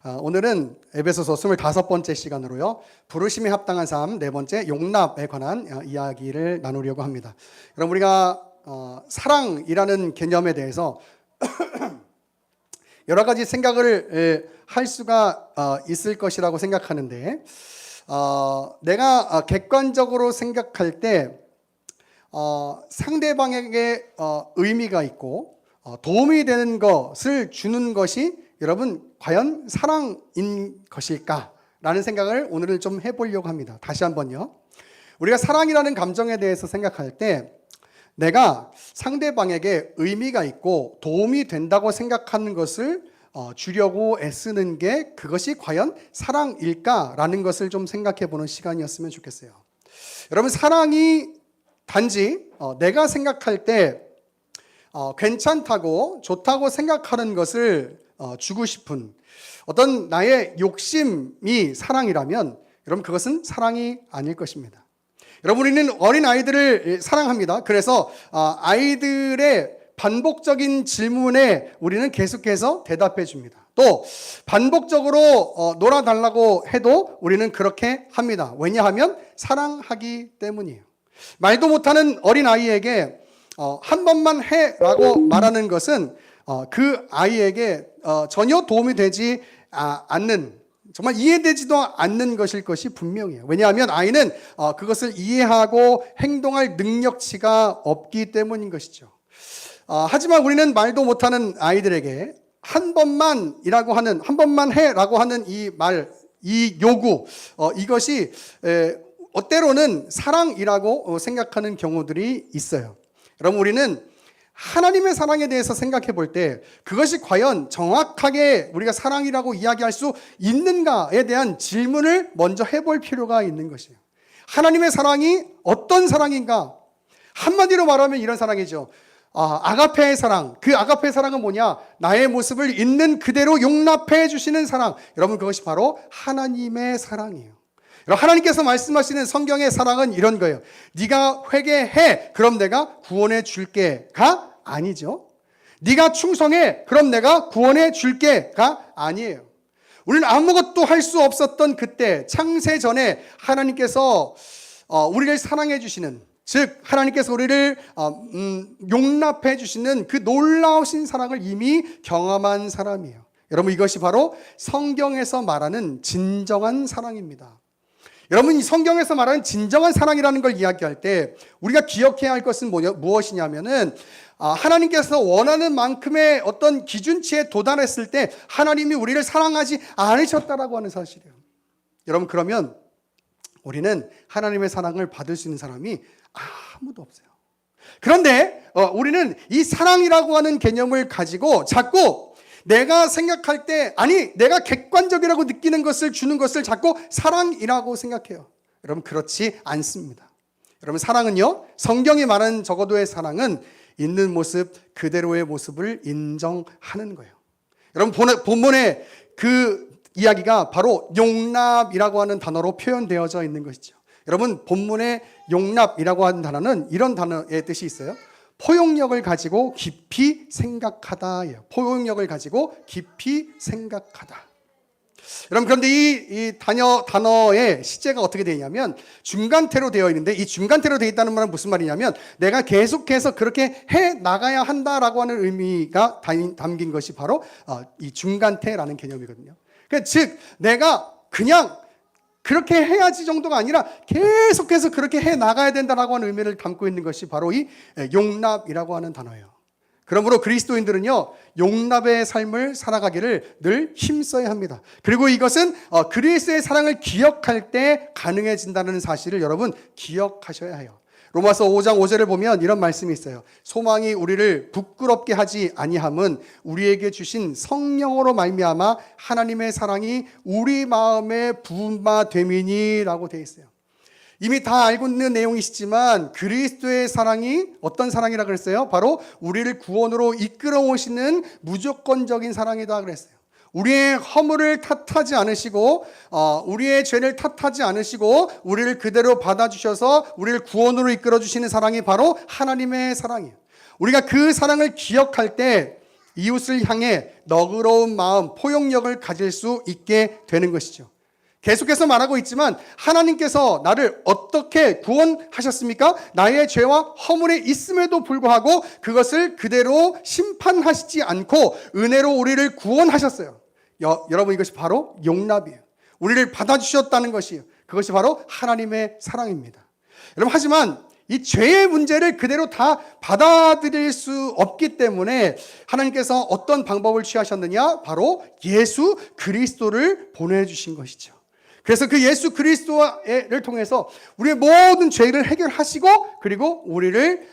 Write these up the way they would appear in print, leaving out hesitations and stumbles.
오늘은 에베소서 25번째 시간으로요. 부르심에 합당한 삶 네 번째 용납에 관한 이야기를 나누려고 합니다. 여러분 우리가 사랑이라는 개념에 대해서 여러 가지 생각을 할 수가 있을 것이라고 생각하는데 내가 객관적으로 생각할 때 상대방에게 의미가 있고 도움이 되는 것을 주는 것이 여러분 과연 사랑인 것일까라는 생각을 오늘은 좀 해보려고 합니다. 다시 한번요. 우리가 사랑이라는 감정에 대해서 생각할 때 내가 상대방에게 의미가 있고 도움이 된다고 생각하는 것을 주려고 애쓰는 게 그것이 과연 사랑일까라는 것을 좀 생각해 보는 시간이었으면 좋겠어요. 여러분 사랑이 단지 내가 생각할 때 괜찮다고 좋다고 생각하는 것을 주고 싶은 어떤 나의 욕심이 사랑이라면 여러분 그것은 사랑이 아닐 것입니다. 여러분 우리는 어린 아이들을 사랑합니다. 그래서 아이들의 반복적인 질문에 우리는 계속해서 대답해 줍니다. 또 반복적으로 놀아달라고 해도 우리는 그렇게 합니다. 왜냐하면 사랑하기 때문이에요. 말도 못하는 어린 아이에게 한 번만 해라고 말하는 것은 그 아이에게 전혀 도움이 되지 않는, 정말 이해되지도 않는 것일 것이 분명해요. 왜냐하면 아이는 그것을 이해하고 행동할 능력치가 없기 때문인 것이죠. 하지만 우리는 말도 못하는 아이들에게 한 번만이라고 하는, 한 번만 해라고 하는 이 말, 이 요구, 이것이 때로는 사랑이라고 생각하는 경우들이 있어요. 여러분 우리는 하나님의 사랑에 대해서 생각해 볼 때 그것이 과연 정확하게 우리가 사랑이라고 이야기할 수 있는가에 대한 질문을 먼저 해볼 필요가 있는 것이에요. 하나님의 사랑이 어떤 사랑인가? 한마디로 말하면 이런 사랑이죠. 아가페의 사랑. 그 아가페의 사랑은 뭐냐? 나의 모습을 있는 그대로 용납해 주시는 사랑. 여러분 그것이 바로 하나님의 사랑이에요. 하나님께서 말씀하시는 성경의 사랑은 이런 거예요. 네가 회개해, 그럼 내가 구원해 줄게가 아니죠. 네가 충성해, 그럼 내가 구원해 줄게가 아니에요. 우리는 아무것도 할 수 없었던 그때 창세 전에 하나님께서 우리를 사랑해 주시는, 즉 하나님께서 우리를 용납해 주시는 그 놀라우신 사랑을 이미 경험한 사람이에요. 여러분 이것이 바로 성경에서 말하는 진정한 사랑입니다. 여러분 이 성경에서 말하는 진정한 사랑이라는 걸 이야기할 때 우리가 기억해야 할 것은 무엇이냐면은 하나님께서 원하는 만큼의 어떤 기준치에 도달했을 때 하나님이 우리를 사랑하지 않으셨다라고 하는 사실이에요. 여러분 그러면 우리는 하나님의 사랑을 받을 수 있는 사람이 아무도 없어요. 그런데 우리는 이 사랑이라고 하는 개념을 가지고 자꾸 내가 생각할 때, 아니 내가 객관적이라고 느끼는 것을 주는 것을 자꾸 사랑이라고 생각해요. 여러분 그렇지 않습니다. 여러분 사랑은요, 성경이 말하는 적어도의 사랑은 있는 모습 그대로의 모습을 인정하는 거예요. 여러분 본문의 그 이야기가 바로 용납이라고 하는 단어로 표현되어져 있는 것이죠. 여러분 본문의 용납이라고 하는 단어는 이런 단어의 뜻이 있어요. 포용력을 가지고 깊이 생각하다예요. 포용력을 가지고 깊이 생각하다. 여러분 그런데 이 단어의 시제가 어떻게 되어 있냐면 중간태로 되어 있는데, 이 중간태로 되어 있다는 말은 무슨 말이냐면 내가 계속해서 그렇게 해 나가야 한다라고 하는 의미가 담긴 것이 바로 이 중간태라는 개념이거든요. 그러니까 즉 내가 그냥 그렇게 해야지 정도가 아니라 계속해서 그렇게 해 나가야 된다라고 하는 의미를 담고 있는 것이 바로 이 용납이라고 하는 단어예요. 그러므로 그리스도인들은요, 용납의 삶을 살아가기를 늘 힘써야 합니다. 그리고 이것은 그리스도의 사랑을 기억할 때 가능해진다는 사실을 여러분 기억하셔야 해요. 로마서 5장 5절을 보면 이런 말씀이 있어요. 소망이 우리를 부끄럽게 하지 아니함은 우리에게 주신 성령으로 말미암아 하나님의 사랑이 우리 마음에 부음화됨이니라고 되어 있어요. 이미 다 알고 있는 내용이시지만 그리스도의 사랑이 어떤 사랑이라 그랬어요? 바로 우리를 구원으로 이끌어 오시는 무조건적인 사랑이다 그랬어요. 우리의 허물을 탓하지 않으시고 우리의 죄를 탓하지 않으시고 우리를 그대로 받아주셔서 우리를 구원으로 이끌어 주시는 사랑이 바로 하나님의 사랑이에요. 우리가 그 사랑을 기억할 때 이웃을 향해 너그러운 마음, 포용력을 가질 수 있게 되는 것이죠. 계속해서 말하고 있지만 하나님께서 나를 어떻게 구원하셨습니까? 나의 죄와 허물이 있음에도 불구하고 그것을 그대로 심판하시지 않고 은혜로 우리를 구원하셨어요. 여러분, 이것이 바로 용납이에요. 우리를 받아주셨다는 것이에요. 그것이 바로 하나님의 사랑입니다. 여러분, 하지만 이 죄의 문제를 그대로 다 받아들일 수 없기 때문에 하나님께서 어떤 방법을 취하셨느냐? 바로 예수 그리스도를 보내주신 것이죠. 그래서 그 예수 그리스도를 통해서 우리의 모든 죄를 해결하시고 그리고 우리를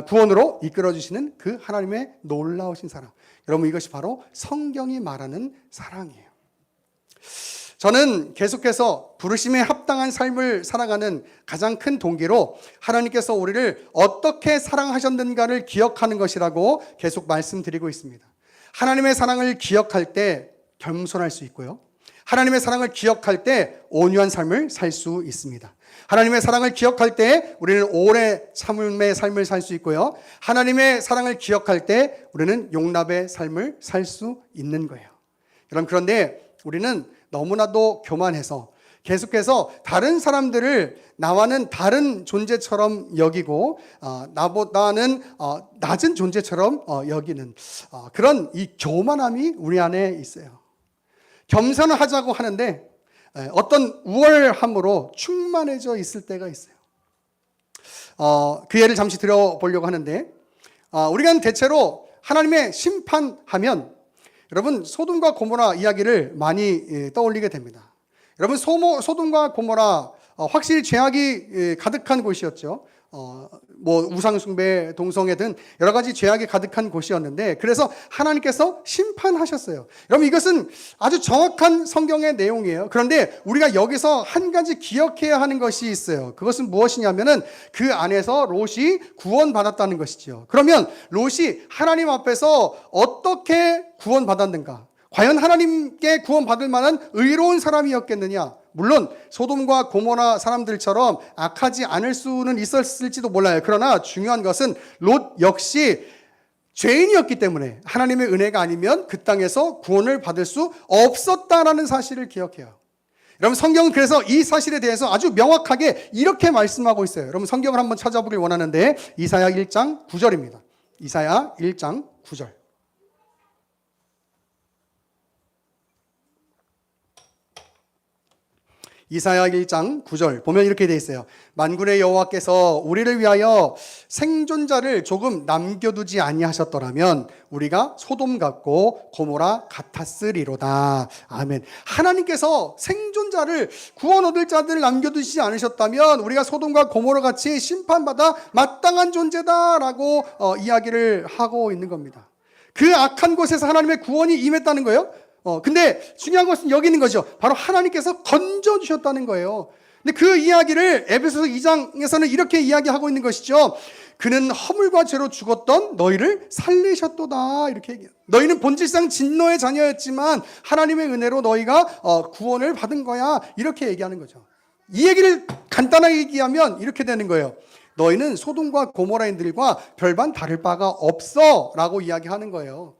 구원으로 이끌어주시는 그 하나님의 놀라우신 사랑. 여러분, 이것이 바로 성경이 말하는 사랑이에요. 저는 계속해서 부르심에 합당한 삶을 살아가는 가장 큰 동기로 하나님께서 우리를 어떻게 사랑하셨는가를 기억하는 것이라고 계속 말씀드리고 있습니다. 하나님의 사랑을 기억할 때 겸손할 수 있고요. 하나님의 사랑을 기억할 때 온유한 삶을 살 수 있습니다. 하나님의 사랑을 기억할 때 우리는 오래 참음의 삶을 살 수 있고요. 하나님의 사랑을 기억할 때 우리는 용납의 삶을 살 수 있는 거예요. 그런데 우리는 너무나도 교만해서 계속해서 다른 사람들을 나와는 다른 존재처럼 여기고 나보다는 낮은 존재처럼 여기는 그런 이 교만함이 우리 안에 있어요. 겸손을 하자고 하는데 어떤 우월함으로 충만해져 있을 때가 있어요. 그 예를 잠시 들어보려고 하는데 우리가 대체로 하나님의 심판하면 여러분 소돔과 고모라 이야기를 많이 떠올리게 됩니다. 여러분 소돔과 고모라 확실히 죄악이 가득한 곳이었죠. 우상 숭배, 동성애 등 여러 가지 죄악이 가득한 곳이었는데 그래서 하나님께서 심판하셨어요. 여러분, 이것은 아주 정확한 성경의 내용이에요. 그런데 우리가 여기서 한 가지 기억해야 하는 것이 있어요. 그것은 무엇이냐면은 그 안에서 롯이 구원받았다는 것이죠. 그러면 롯이 하나님 앞에서 어떻게 구원받았는가? 과연 하나님께 구원받을 만한 의로운 사람이었겠느냐? 물론 소돔과 고모라 사람들처럼 악하지 않을 수는 있었을지도 몰라요. 그러나 중요한 것은 롯 역시 죄인이었기 때문에 하나님의 은혜가 아니면 그 땅에서 구원을 받을 수 없었다라는 사실을 기억해요. 여러분, 성경은 그래서 이 사실에 대해서 아주 명확하게 이렇게 말씀하고 있어요. 여러분, 성경을 한번 찾아보길 원하는데 이사야 1장 9절입니다. 이사야 1장 9절. 이사야 1장 9절 보면 이렇게 되어 있어요. 만군의 여호와께서 우리를 위하여 생존자를 조금 남겨두지 아니하셨더라면 우리가 소돔 같고 고모라 같았으리로다. 아멘. 하나님께서 생존자를 구원 얻을 자들을 남겨두시지 않으셨다면 우리가 소돔과 고모라 같이 심판받아 마땅한 존재다라고 이야기를 하고 있는 겁니다. 그 악한 곳에서 하나님의 구원이 임했다는 거예요. 근데 중요한 것은 여기 있는 거죠. 바로 하나님께서 건져주셨다는 거예요. 근데 그 이야기를 에베소서 2장에서는 이렇게 이야기하고 있는 것이죠. 그는 허물과 죄로 죽었던 너희를 살리셨도다. 이렇게 얘기해요. 너희는 본질상 진노의 자녀였지만 하나님의 은혜로 너희가 구원을 받은 거야. 이렇게 얘기하는 거죠. 이 얘기를 간단하게 얘기하면 이렇게 되는 거예요. 너희는 소돔과 고모라인들과 별반 다를 바가 없어 라고 이야기하는 거예요.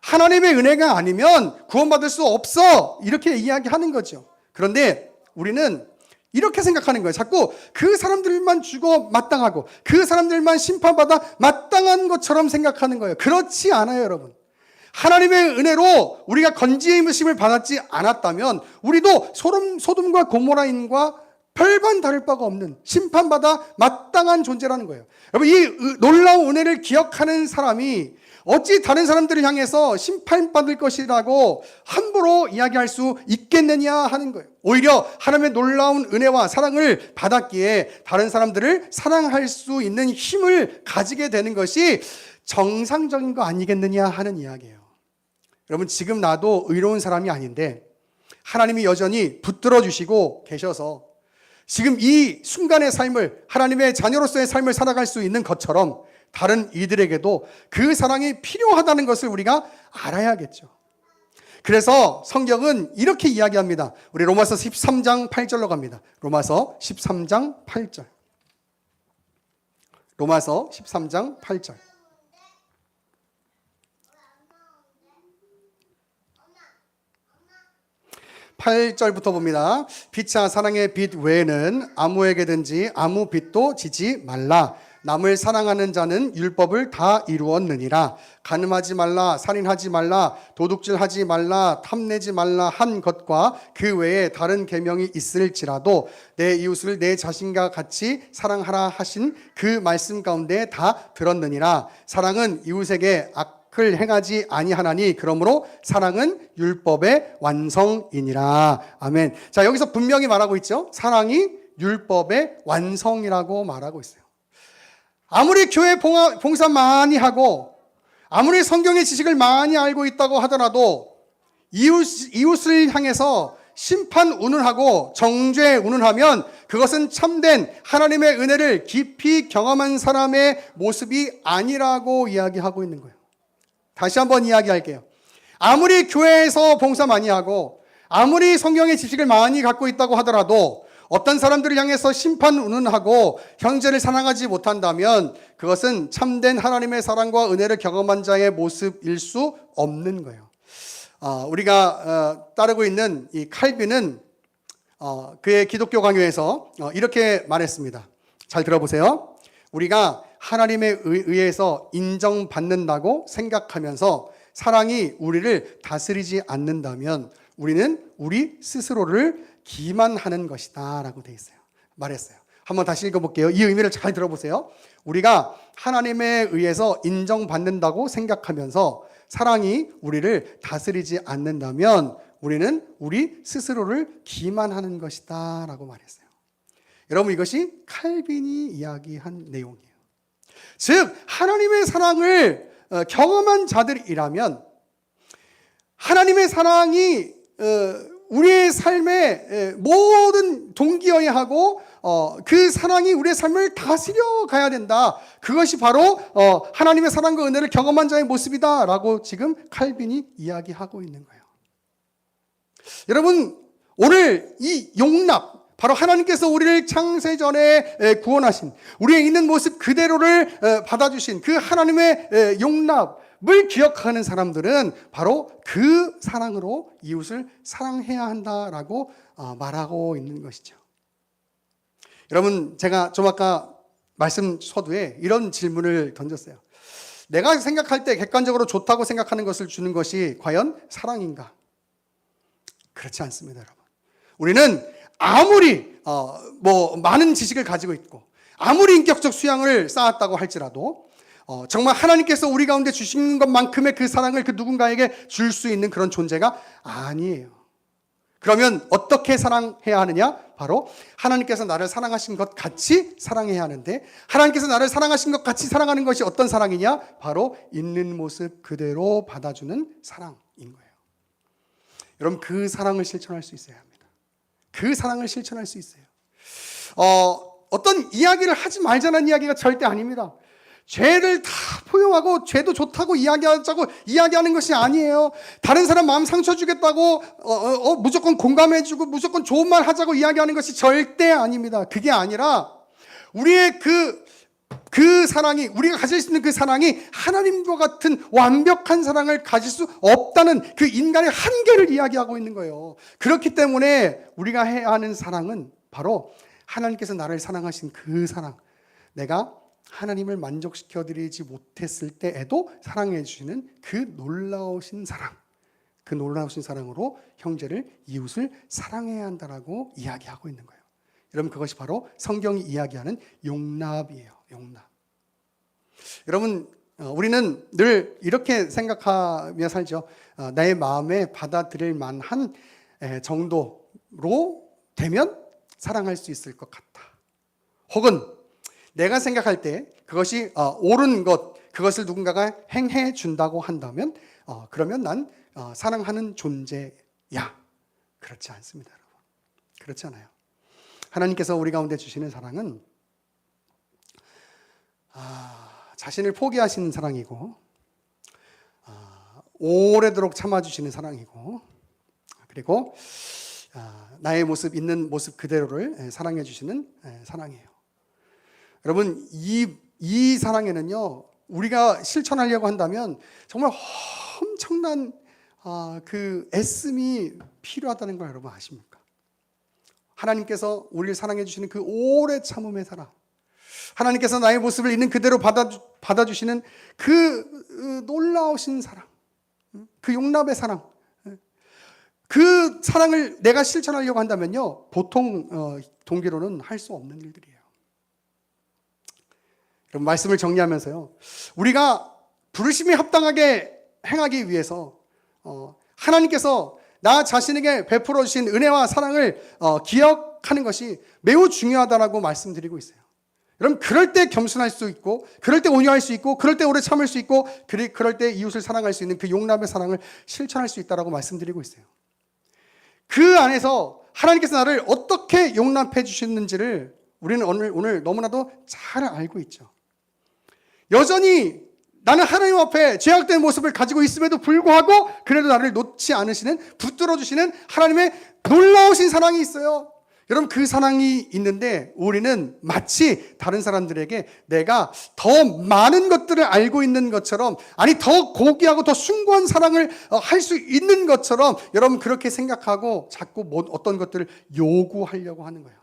하나님의 은혜가 아니면 구원받을 수 없어 이렇게 이야기하는 거죠. 그런데 우리는 이렇게 생각하는 거예요. 자꾸 그 사람들만 죽어 마땅하고 그 사람들만 심판받아 마땅한 것처럼 생각하는 거예요. 그렇지 않아요, 여러분. 하나님의 은혜로 우리가 건지임을 받았지 않았다면 우리도 소돔과 고모라인과 별반 다를 바가 없는 심판받아 마땅한 존재라는 거예요. 여러분, 이 놀라운 은혜를 기억하는 사람이 어찌 다른 사람들을 향해서 심판받을 것이라고 함부로 이야기할 수 있겠느냐 하는 거예요. 오히려 하나님의 놀라운 은혜와 사랑을 받았기에 다른 사람들을 사랑할 수 있는 힘을 가지게 되는 것이 정상적인 거 아니겠느냐 하는 이야기예요. 여러분, 지금 나도 의로운 사람이 아닌데 하나님이 여전히 붙들어 주시고 계셔서 지금 이 순간의 삶을 하나님의 자녀로서의 삶을 살아갈 수 있는 것처럼 다른 이들에게도 그 사랑이 필요하다는 것을 우리가 알아야겠죠. 그래서 성경은 이렇게 이야기합니다. 우리 로마서 13장 8절로 갑니다. 로마서 13장 8절. 로마서 13장 8절. 8절부터 봅니다. 피차 사랑의 빚 외에는 아무에게든지 아무 빚도 지지 말라. 남을 사랑하는 자는 율법을 다 이루었느니라. 간음하지 말라, 살인하지 말라, 도둑질하지 말라, 탐내지 말라 한 것과 그 외에 다른 계명이 있을지라도 내 이웃을 내 자신과 같이 사랑하라 하신 그 말씀 가운데 다 들었느니라. 사랑은 이웃에게 악을 행하지 아니하나니 그러므로 사랑은 율법의 완성이니라. 아멘. 자, 여기서 분명히 말하고 있죠. 사랑이 율법의 완성이라고 말하고 있어요. 아무리 교회 봉사 많이 하고 아무리 성경의 지식을 많이 알고 있다고 하더라도 이웃을 향해서 심판 운운하고 정죄 운운하면 그것은 참된 하나님의 은혜를 깊이 경험한 사람의 모습이 아니라고 이야기하고 있는 거예요. 다시 한번 이야기할게요. 아무리 교회에서 봉사 많이 하고 아무리 성경의 지식을 많이 갖고 있다고 하더라도 어떤 사람들을 향해서 심판 운운하고 형제를 사랑하지 못한다면 그것은 참된 하나님의 사랑과 은혜를 경험한 자의 모습일 수 없는 거예요. 우리가 따르고 있는 이 칼빈은 그의 기독교 강요에서 이렇게 말했습니다. 잘 들어보세요. 우리가 하나님에 의해서 인정받는다고 생각하면서 사랑이 우리를 다스리지 않는다면 우리는 우리 스스로를 기만하는 것이다 라고 되어 있어요. 말했어요. 한번 다시 읽어볼게요. 이 의미를 잘 들어보세요. 우리가 하나님에 의해서 인정받는다고 생각하면서 사랑이 우리를 다스리지 않는다면 우리는 우리 스스로를 기만하는 것이다 라고 말했어요. 여러분, 이것이 칼빈이 이야기한 내용이에요. 즉 하나님의 사랑을 경험한 자들이라면 하나님의 사랑이 우리의 삶의 모든 동기여야 하고 그 사랑이 우리의 삶을 다스려 가야 된다. 그것이 바로 하나님의 사랑과 은혜를 경험한 자의 모습이다 라고 지금 칼빈이 이야기하고 있는 거예요. 여러분, 오늘 이 용납, 바로 하나님께서 우리를 창세전에 구원하신 우리의 있는 모습 그대로를 받아주신 그 하나님의 용납을 기억하는 사람들은 바로 그 사랑으로 이웃을 사랑해야 한다라고 말하고 있는 것이죠. 여러분, 제가 좀 아까 말씀 서두에 이런 질문을 던졌어요. 내가 생각할 때 객관적으로 좋다고 생각하는 것을 주는 것이 과연 사랑인가? 그렇지 않습니다, 여러분. 우리는 아무리 많은 지식을 가지고 있고 아무리 인격적 수양을 쌓았다고 할지라도 정말 하나님께서 우리 가운데 주시는 것만큼의 그 사랑을 그 누군가에게 줄 수 있는 그런 존재가 아니에요. 그러면 어떻게 사랑해야 하느냐? 바로 하나님께서 나를 사랑하신 것 같이 사랑해야 하는데, 하나님께서 나를 사랑하신 것 같이 사랑하는 것이 어떤 사랑이냐? 바로 있는 모습 그대로 받아주는 사랑인 거예요. 여러분, 그 사랑을 실천할 수 있어야 합니다. 그 사랑을 실천할 수 있어요. 어떤 이야기를 하지 말자는 이야기가 절대 아닙니다. 죄를 다 포용하고 죄도 좋다고 이야기하자고 이야기하는 것이 아니에요. 다른 사람 마음 상처 주겠다고 무조건 공감해주고 무조건 좋은 말 하자고 이야기하는 것이 절대 아닙니다. 그게 아니라 우리의 그 사랑이, 우리가 가질 수 있는 그 사랑이 하나님과 같은 완벽한 사랑을 가질 수 없다는 그 인간의 한계를 이야기하고 있는 거예요. 그렇기 때문에 우리가 해야 하는 사랑은 바로 하나님께서 나를 사랑하신 그 사랑, 내가 하나님을 만족시켜드리지 못했을 때에도 사랑해 주시는 그 놀라우신 사랑, 그 놀라우신 사랑으로 형제를, 이웃을 사랑해야 한다라고 이야기하고 있는 거예요. 여러분, 그것이 바로 성경이 이야기하는 용납이에요. 용납. 여러분, 우리는 늘 이렇게 생각하며 살죠. 나의 마음에 받아들일 만한 정도로 되면 사랑할 수 있을 것 같다. 혹은 내가 생각할 때 그것이 옳은 것, 그것을 누군가가 행해 준다고 한다면 그러면 난 사랑하는 존재야. 그렇지 않습니다, 여러분. 그렇지 않아요. 하나님께서 우리 가운데 주시는 사랑은 자신을 포기하시는 사랑이고, 오래도록 참아주시는 사랑이고, 그리고 나의 모습, 있는 모습 그대로를 사랑해 주시는 사랑이에요. 여러분, 이 사랑에는요, 우리가 실천하려고 한다면 정말 엄청난 그 애씀이 필요하다는 걸 여러분 아십니까? 하나님께서 우리를 사랑해 주시는 그 오래 참음의 사랑, 하나님께서 나의 모습을 있는 그대로 받아주시는 그 놀라우신 사랑, 그 용납의 사랑, 그 사랑을 내가 실천하려고 한다면요, 보통 동기로는 할 수 없는 일들이에요. 여러분, 말씀을 정리하면서요, 우리가 부르심에 합당하게 행하기 위해서 하나님께서 나 자신에게 베풀어 주신 은혜와 사랑을 기억하는 것이 매우 중요하다라고 말씀드리고 있어요. 여러분, 그럴 때 겸손할 수 있고, 그럴 때 온유할 수 있고, 그럴 때 오래 참을 수 있고, 그럴 때 이웃을 사랑할 수 있는 그 용납의 사랑을 실천할 수 있다라고 말씀드리고 있어요. 그 안에서 하나님께서 나를 어떻게 용납해 주셨는지를 우리는 오늘 너무나도 잘 알고 있죠. 여전히 나는 하나님 앞에 죄악된 모습을 가지고 있음에도 불구하고 그래도 나를 놓지 않으시는, 붙들어 주시는 하나님의 놀라우신 사랑이 있어요. 여러분, 그 사랑이 있는데 우리는 마치 다른 사람들에게 내가 더 많은 것들을 알고 있는 것처럼, 아니 더 고귀하고 더 숭고한 사랑을 할 수 있는 것처럼 여러분 그렇게 생각하고 자꾸 어떤 것들을 요구하려고 하는 거예요.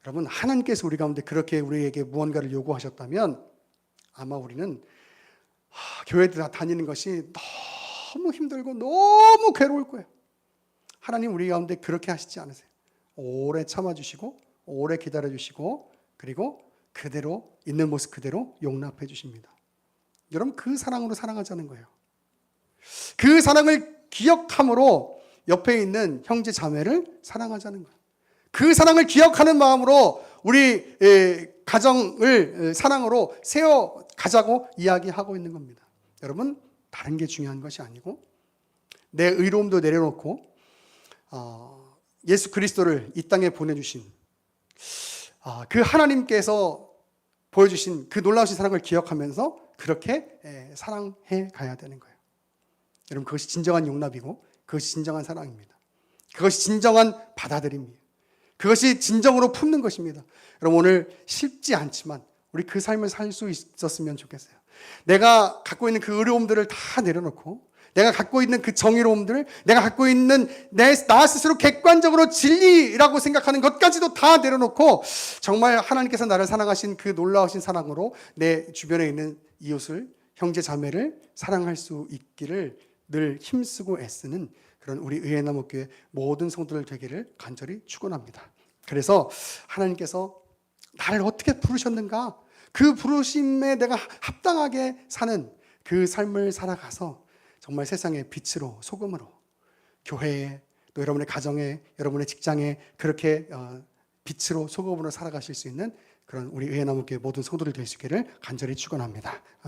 여러분, 하나님께서 우리 가운데 그렇게 우리에게 무언가를 요구하셨다면 아마 우리는 교회 다니는 것이 너무 힘들고 너무 괴로울 거예요. 하나님 우리 가운데 그렇게 하시지 않으세요. 오래 참아주시고 오래 기다려주시고 그리고 그대로 있는 모습 그대로 용납해 주십니다. 여러분, 그 사랑으로 사랑하자는 거예요. 그 사랑을 기억함으로 옆에 있는 형제 자매를 사랑하자는 거예요. 그 사랑을 기억하는 마음으로 우리 가정을 사랑으로 세워가자고 이야기하고 있는 겁니다. 여러분, 다른 게 중요한 것이 아니고 내 의로움도 내려놓고 예수 그리스도를 이 땅에 보내주신 그 하나님께서 보여주신 그 놀라우신 사랑을 기억하면서 그렇게 사랑해 가야 되는 거예요. 여러분, 그것이 진정한 용납이고 그것이 진정한 사랑입니다. 그것이 진정한 받아들임이에요. 그것이 진정으로 품는 것입니다. 여러분, 오늘 쉽지 않지만 우리 그 삶을 살 수 있었으면 좋겠어요. 내가 갖고 있는 그 어려움들을 다 내려놓고 내가 갖고 있는 그 정의로움들, 내가 갖고 있는 나 스스로 객관적으로 진리라고 생각하는 것까지도 다 내려놓고 정말 하나님께서 나를 사랑하신 그 놀라우신 사랑으로 내 주변에 있는 이웃을, 형제 자매를 사랑할 수 있기를 늘 힘쓰고 애쓰는 그런 우리 의회나무교회 모든 성도들 되기를 간절히 축원합니다. 그래서 하나님께서 나를 어떻게 부르셨는가, 그 부르심에 내가 합당하게 사는 그 삶을 살아가서 정말 세상의 빛으로, 소금으로, 교회에, 또 여러분의 가정에, 여러분의 직장에 그렇게 빛으로, 소금으로 살아가실 수 있는 그런 우리 의회나무교회 모든 성도들 될 수 있기를 간절히 축원합니다.